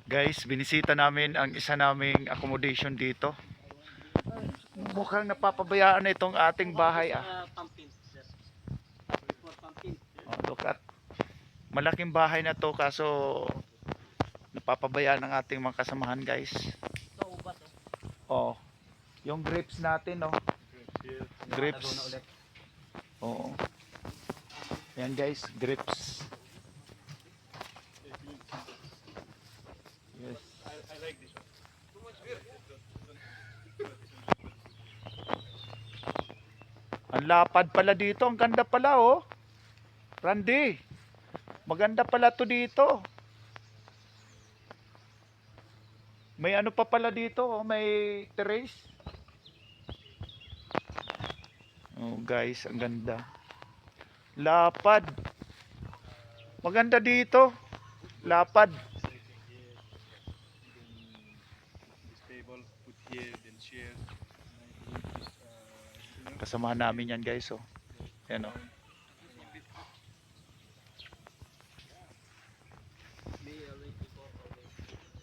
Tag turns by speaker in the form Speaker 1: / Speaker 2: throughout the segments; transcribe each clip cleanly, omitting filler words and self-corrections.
Speaker 1: Guys, binisita namin ang isa naming accommodation dito. Mukhang napapabayaan na itong ating bahay Oh, look at malaking bahay na to kaso napapabayaan ng ating mga kasamahan guys. Oh, yung grapes natin oh. Grapes. Oo. Yan guys, grapes. Yes. Ang lapad pala dito, ang ganda pala oh. Randy, maganda pala to dito. May ano pa pala dito oh, may terrace. Oh guys, ang ganda. Lapad. Maganda dito. Lapad. Kasamahan namin yan guys oh. Yan oh.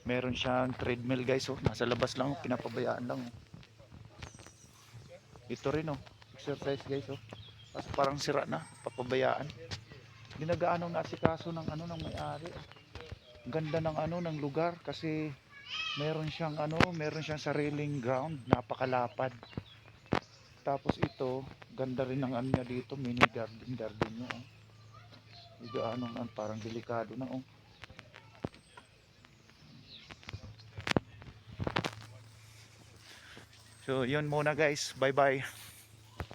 Speaker 1: Meron siyang treadmill guys oh. Nasa labas lang oh. Pinapabayaan lang oh. Ito rin oh. Exercise guys oh. Kasi parang sira na. Papabayaan. Ginagaano na asikaso ng ano ng may-ari. Ganda ng ano ng lugar kasi meron siyang ano, meron siyang sariling ground, napakalapad. Tapos ito, ganda rin ng ano niya dito, mini garden niya. Oh. Gaano man parang delikado na oh. So, yun muna guys. Bye-bye.